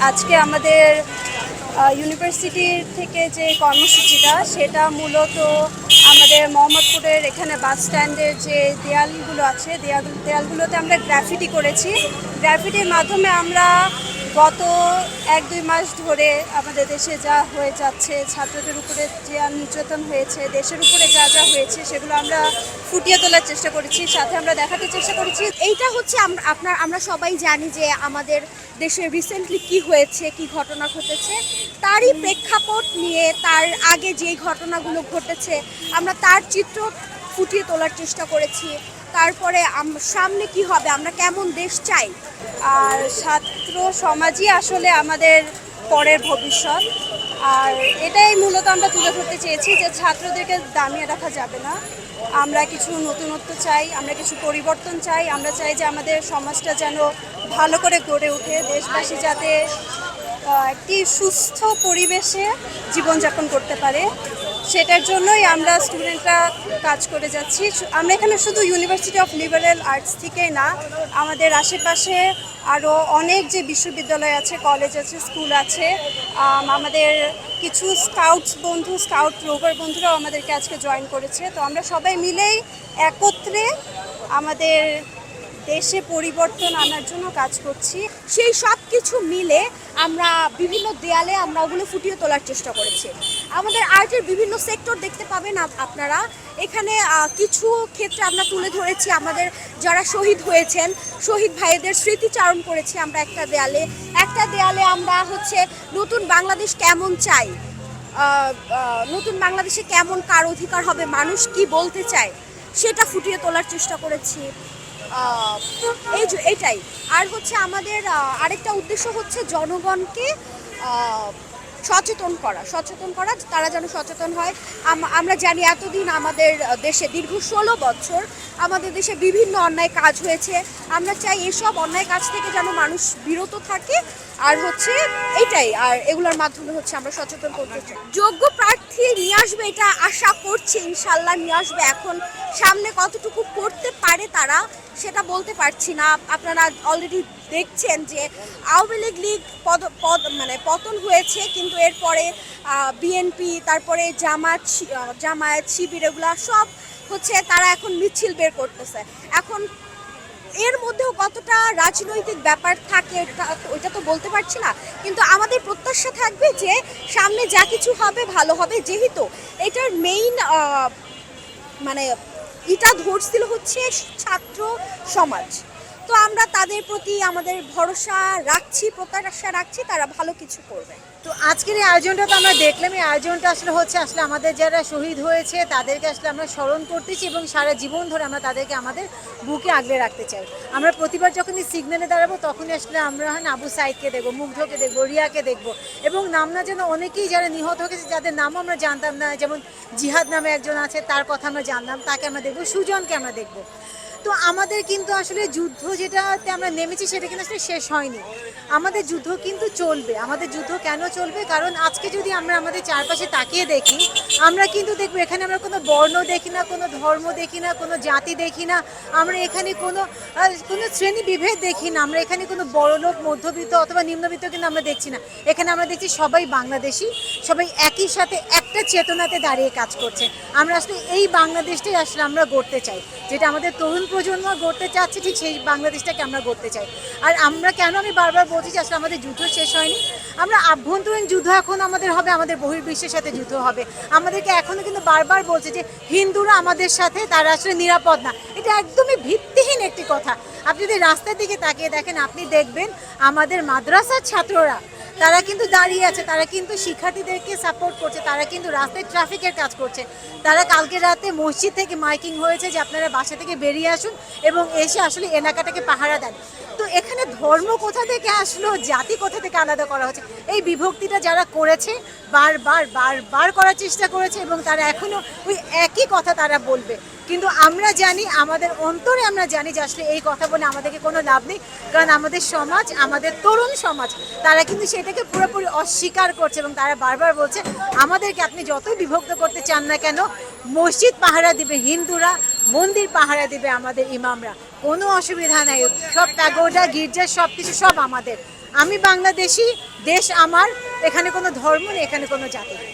আজকে আমাদের ইউনিভার্সিটি থেকে যে কর্মসূচিটা সেটা মূলত আমাদের মোহাম্মদপুরের এখানে বাস স্ট্যান্ডের যে দেয়ালগুলো আছে দেয়ালগুলোতে আমরা গ্রাফিটি করেছি। গ্রাফিটির মাধ্যমে আমরা গত 1-2 মাস ধরে আমাদের দেশে যা হয়ে যাচ্ছে, ছাত্রদের উপরে যে নির্যাতন হয়েছে, দেশের উপরে যা যা হয়েছে সেগুলো আমরা ফুটিয়ে তোলার চেষ্টা করেছি, সাথে আমরা দেখাতে চেষ্টা করেছি। এইটা হচ্ছে আমরা সবাই জানি যে আমাদের দেশে রিসেন্টলি কি হয়েছে, কি ঘটনা ঘটেছে, তারই প্রেক্ষাপট নিয়ে তার আগে যেই ঘটনাগুলো ঘটেছে আমরা তার চিত্র ফুটিয়ে তোলার চেষ্টা করেছি। তারপরে সামনে কি হবে, আমরা কেমন দেশ চাই। আর ছাত্র সমাজই আসলে আমাদের পরের ভবিষ্যৎ, আর এটাই মূলত আমরা তুলে ধরতে চেয়েছি যে ছাত্রদেরকে দামিয়ে রাখা যাবে না। আমরা কিছু নতুনত্ব চাই, আমরা কিছু পরিবর্তন চাই। আমরা চাই যে আমাদের সমাজটা যেন ভালো করে গড়ে ওঠে, দেশবাসী যাতে একটি সুস্থ পরিবেশে জীবনযাপন করতে পারে, সেটার জন্যই আমরা স্টুডেন্টরা কাজ করে যাচ্ছি। আমরা এখানে শুধু ইউনিভার্সিটি অফ লিবারেল আর্টস থেকেই না, আমাদের আশেপাশে আরও অনেক যে বিশ্ববিদ্যালয় আছে, কলেজ আছে, স্কুল আছে, আমাদের কিছু স্কাউট রোভার বন্ধুরাও আমাদেরকে আজকে জয়েন করেছে। তো আমরা সবাই মিলেই একত্রে আমাদের দেশে পরিবর্তন আনার জন্য কাজ করছি। সেই সব কিছু মিলে আমরা বিভিন্ন দেয়ালে আমরা ওগুলো ফুটিয়ে তোলার চেষ্টা করেছি। আমাদের আর্টের বিভিন্ন সেক্টর দেখতে পাবেন আপনারা এখানে। কিছু ক্ষেত্রে আমরা তুলে ধরেছি আমাদের যারা শহীদ হয়েছেন, শহীদ ভাইদের স্মৃতিচারণ করেছি আমরা একটা দেয়ালে আমরা হচ্ছে নতুন বাংলাদেশ কেমন চাই, নতুন বাংলাদেশে কেমন কার অধিকার হবে, মানুষ কি বলতে চায় সেটা ফুটিয়ে তোলার চেষ্টা করেছি। এইটাই। আর হচ্ছে আমাদের আরেকটা উদ্দেশ্য হচ্ছে জনগণকে সচেতন করা, তারা যেন সচেতন হয়। আমরা জানি এতদিন আমাদের দেশে দীর্ঘ 16 বছর আমাদের দেশে বিভিন্ন অন্যায় কাজ হয়েছে। আমরা চাই এসব অন্যায় কাজ থেকে যেন মানুষ বিরত থাকে। আর হচ্ছে এইটাই, আর এগুলোর মাধ্যমে হচ্ছে আমরা সচেতন করতে চাই। যোগ্য প্রার্থী নিয়ে আসবে এটা আশা করছি, ইনশাল্লাহ নিয়ে আসবে। এখন সামনে কতটুকু করতে পারে তারা সেটা বলতে পারছি না। আপনারা অলরেডি দেখছেন যে আওয়ামী লীগ পতন হয়েছে, কিন্তু এরপরে বিএনপি, তারপরে জামায়াত, শিবির, এগুলা সব হচ্ছে তারা এখন মিছিল বের করতেছে। এখন এর মধ্যেও কতটা রাজনৈতিক ব্যাপার থাকে ওইটা তো বলতে পারছি না, কিন্তু আমাদের প্রত্যাশা থাকবে যে সামনে যা কিছু হবে ভালো হবে। যেহেতু এটার মেইন এটা ধরছিল হচ্ছে ছাত্র সমাজ, তো আমরা তাদের প্রতি আমাদের ভরসা রাখছি, প্রত্যাশা রাখছি তারা ভালো কিছু করবে। তো আজকের এই আয়োজনটা তো আমরা দেখলাম, এই আয়োজনটা আসলে হচ্ছে আমাদের যারা শহীদ হয়েছে তাদেরকে আসলে আমরা স্মরণ করতেছি এবং সারা জীবন ধরে আমরা তাদেরকে আমাদের বুকে আগলে রাখতে চাই। আমরা প্রতিবার যখনই সিগন্যালে দাঁড়াবো তখনই আসলে আমরা আবু সাইদকে দেখবো, মুগ্ধকে দেখবো, রিয়াকে দেখবো, এবং নাম না যেন অনেকেই যারা নিহত হয়েছে যাদের নামও আমরা জানতাম না, যেমন জিহাদ নামে একজন আছে, তার কথা আমরা জানলাম, তাকে আমরা দেখবো, সুজনকে আমরা দেখবো। তো আমাদের কিন্তু আসলে যুদ্ধ যেটাতে আমরা নেমেছি সেটা কিন্তু আসলে শেষ হয়নি, আমাদের যুদ্ধ কিন্তু চলবে। আমাদের যুদ্ধ কেন চলবে? কারণ আজকে যদি আমরা আমাদের চারপাশে তাকিয়ে দেখি, আমরা কিন্তু দেখবো এখানে আমরা কোনো বর্ণ দেখি না, কোনো ধর্ম দেখি না, কোনো জাতি দেখি না, আমরা এখানে কোনো শ্রেণী বিভেদ দেখি না, আমরা এখানে কোনো বড়লোক, মধ্যবিত্ত অথবা নিম্নবিত্ত কিন্তু আমরা দেখছি না। এখানে আমরা দেখছি সবাই বাংলাদেশি, সবাই একই সাথে একটা চেতনাতে দাঁড়িয়ে কাজ করছে। আমরা আসলে এই বাংলাদেশটাই আসলে আমরা গড়তে চাই, যেটা আমাদের তরুণ প্রজন্ম গড়তে চাচ্ছে, ঠিক সেই বাংলাদেশটাকে আমরা গড়তে চাই। আর আমরা কেন আমি বারবার বলছি যে আসলে আমাদের যুদ্ধ শেষ হয়নি, আমরা আভ্যন্তরীণ যুদ্ধ এখন আমাদের হবে, আমাদের বহির্বিশ্বের সাথে যুদ্ধ হবে। আমাদেরকে এখনও কিন্তু বারবার বলছে যে হিন্দুরা আমাদের সাথে, তারা আসলে নিরাপদ না। এটা একদমই ভিত্তিহীন একটি কথা। আপনি যদি রাস্তার দিকে তাকিয়ে দেখেন, আপনি দেখবেন আমাদের মাদ্রাসার ছাত্ররা তারা কিন্তু দাঁড়িয়ে আছে, তারা কিন্তু শিক্ষার্থীদেরকে সাপোর্ট করছে, তারা কিন্তু রাস্তায় ট্রাফিকের কাজ করছে। তারা কালকে রাতে মসজিদ থেকে মাইকিং হয়েছে যে আপনারা বাসা থেকে বেরিয়ে আসুন এবং এসে আসলে এলাকাটাকে পাহারা দেন। তো এখানে ধর্ম কোথা থেকে আসলো, জাতি কোথা থেকে আলাদা করা হচ্ছে? এই বিভক্তিটা যারা করেছে বারবার করার চেষ্টা করেছে এবং তারা এখনও ওই একই কথা তারা বলবে। কিন্তু আমরা জানি, আমাদের অন্তরে আমরা জানি যে আসলে এই কথা বলে আমাদেরকে কোনো লাভ নেই, কারণ আমাদের সমাজ, আমাদের তরুণ সমাজ, তারা কিন্তু সেটাকে পুরোপুরি অস্বীকার করছে এবং তারা বারবার বলছে আমাদেরকে আপনি যতই বিভক্ত করতে চান না কেন, মসজিদ পাহারা দিবে হিন্দুরা, মন্দির পাহারা দিবে আমাদের ইমামরা, কোনো অসুবিধা নাই। সব প্যাগোডা গির্জা সব কিছু সব আমাদের। আমি বাংলাদেশি, দেশ আমার, এখানে কোনো ধর্ম নেই, এখানে কোনো জাতি নেই।